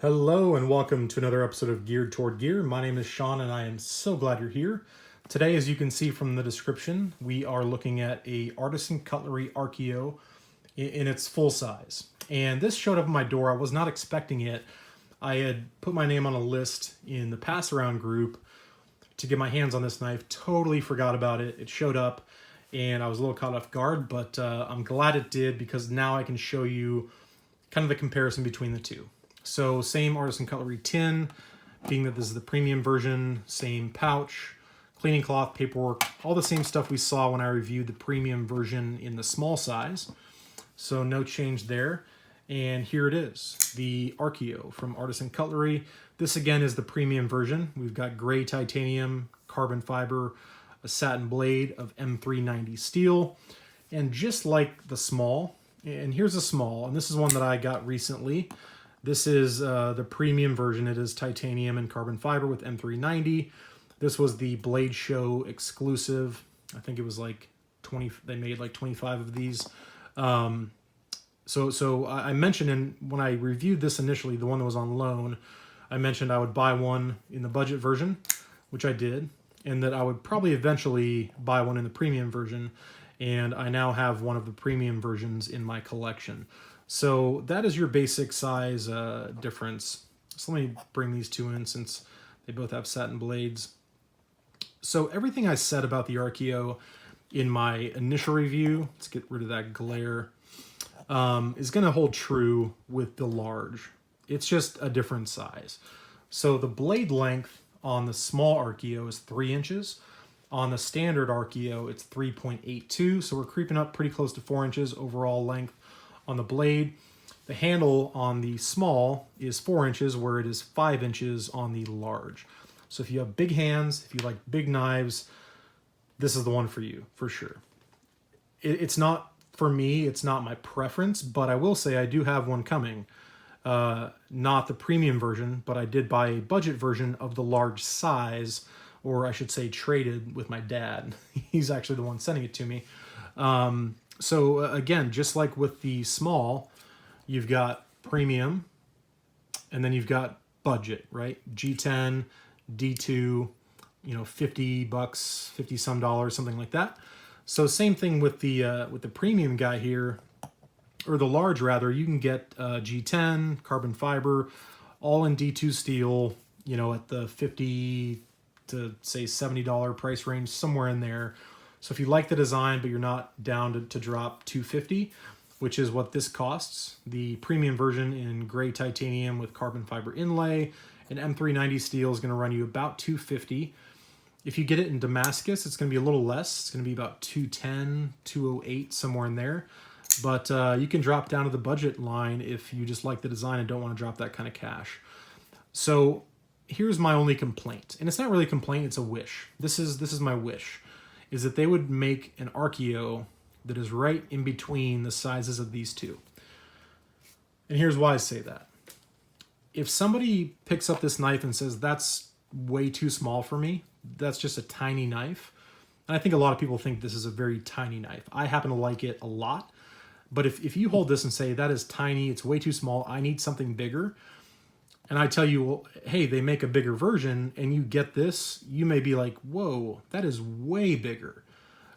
Hello and welcome to another episode of Geared Toward Gear. My name is Sean and I am so glad you're here. Today, as you can see from the description, we are looking at a Artisan Cutlery Archaeo in its full size. And this showed up at my door. I was not expecting it. I had put my name on a list in the pass around group to get my hands on this knife. Totally forgot about it. It showed up and I was a little caught off guard, but I'm glad it did because now I can show you kind of the comparison between the two. So same Artisan Cutlery tin, being that this is the premium version, same pouch, cleaning cloth, paperwork, all the same stuff we saw when I reviewed the premium version in the small size. So no change there. And here it is, the Archaeo from Artisan Cutlery. This again is the premium version. We've got gray titanium, carbon fiber, a satin blade of M390 steel. And just like the small, and here's a small, and this is one that I got recently. This is the premium version. It is titanium and carbon fiber with M390. This was the Blade Show exclusive. I think it was like 20, they made like 25 of these. So I mentioned when I reviewed this initially, the one that was on loan, I mentioned I would buy one in the budget version, which I did, and that I would probably eventually buy one in the premium version. And I now have one of the premium versions in my collection. So that is your basic size difference. So let me bring these two in since they both have satin blades. So everything I said about the Archaeo in my initial review, let's get rid of that glare, is going to hold true with the large. It's just a different size. So the blade length on the small Archaeo is 3 inches. On the standard Archaeo, it's 3.82. So we're creeping up pretty close to 4 inches overall length on the blade. The handle on the small is 4 inches, where it is 5 inches on the large. So if you have big hands, if you like big knives, this is the one for you, for sure. It's not, for me, it's not my preference, but I will say I do have one coming. Not the premium version, but I did buy a budget version of the large size, or I should say traded with my dad. He's actually the one sending it to me. So again, just like with the small, you've got premium and then you've got budget, right? G10, D2, 50 bucks, 50 some dollars, something like that. So same thing with the premium guy here, or the large rather. You can get G10, carbon fiber, all in D2 steel, at the 50 to say $70 price range, somewhere in there. So if you like the design, but you're not down to drop $250, which is what this costs, the premium version in gray titanium with carbon fiber inlay and M390 steel is going to run you about $250. If you get it in Damascus, it's going to be a little less. It's going to be about $210, $208, somewhere in there. But you can drop down to the budget line if you just like the design and don't want to drop that kind of cash. So here's my only complaint, and it's not really a complaint, it's a wish. This is my wish, is that they would make an Archaeo that is right in between the sizes of these two. And here's why I say that. If somebody picks up this knife and says, that's way too small for me, that's just a tiny knife, and I think a lot of people think this is a very tiny knife. I happen to like it a lot, but if you hold this and say, that is tiny, it's way too small, I need something bigger, and I tell you, well, hey, they make a bigger version, and you get this, you may be like, whoa, that is way bigger.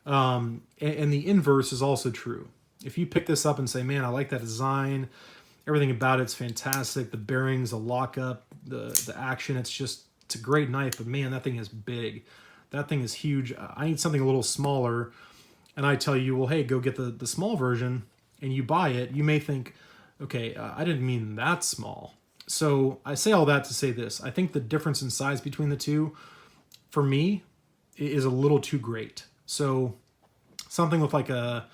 And the inverse is also true. If you pick this up and say, man, I like that design, everything about it's fantastic, the bearings, the lockup, the action, it's a great knife, but man, that thing is big. That thing is huge. I need something a little smaller. And I tell you, well, hey, go get the small version, and you buy it, you may think, okay, I didn't mean that small. So I say all that to say this. I think the difference in size between the two, for me, is a little too great. So something with like a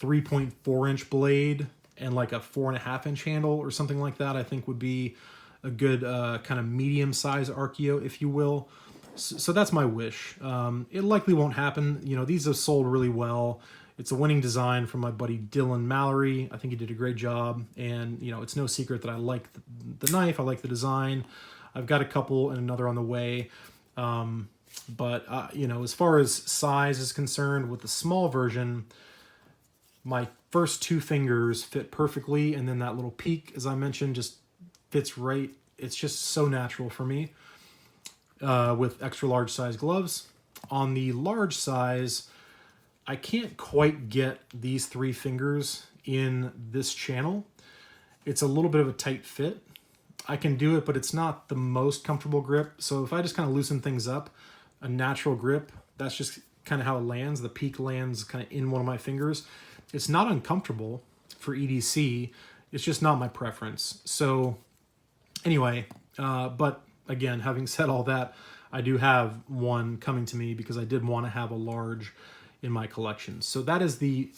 3.4 inch blade and like a 4.5 inch handle or something like that, I think would be a good kind of medium size Archaeo, if you will. So that's my wish. It likely won't happen. These have sold really well. It's a winning design from my buddy Dylan Mallory. I think he did a great job. And, it's no secret that I like the knife. I like the design. I've got a couple and another on the way. But as far as size is concerned, with the small version, my first two fingers fit perfectly. And then that little peak, as I mentioned, just fits right. It's just so natural for me with extra large size gloves. On the large size, I can't quite get these 3 fingers in this channel. It's a little bit of a tight fit. I can do it, but it's not the most comfortable grip. So if I just kind of loosen things up, a natural grip, that's just kind of how it lands. The peak lands kind of in one of my fingers. It's not uncomfortable for EDC. It's just not my preference. So anyway, but again, having said all that, I do have one coming to me because I did want to have a large in my collection. So that is the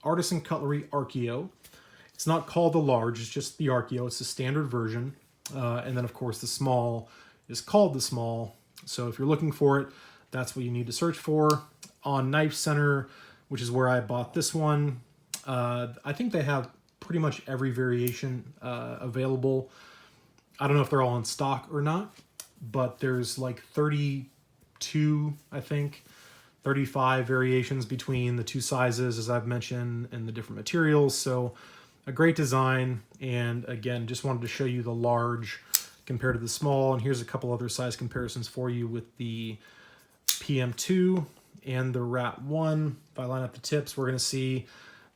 Artisan Cutlery Archaeo. It's not called the large, it's just the Archaeo. It's the standard version. And then, of course, the small is called the small. So if you're looking for it, that's what you need to search for. On Knife Center, which is where I bought this one, I think they have pretty much every variation available. I don't know if they're all in stock or not, but there's like 32, I think, 35 variations between the 2 sizes, as I've mentioned, and the different materials. So a great design, and again, just wanted to show you the large compared to the small, and here's a couple other size comparisons for you with the PM2 and the Rat 1. If I line up the tips, we're going to see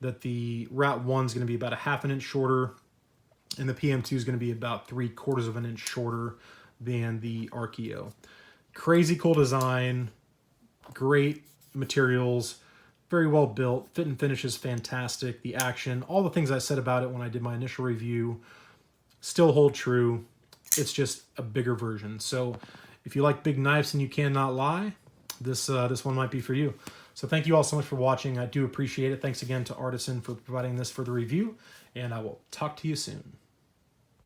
that the Rat 1 is going to be about a ½ inch shorter, and the PM2 is going to be about 3/4 of an inch shorter than the Archaeo. Crazy cool design, great materials, very well built, fit and finish is fantastic, the action, all the things I said about it when I did my initial review still hold true. It's just a bigger version. So if you like big knives and you cannot lie, this one might be for you. So thank you all so much for watching. I do appreciate it. Thanks again to Artisan for providing this for the review, and I will talk to you soon.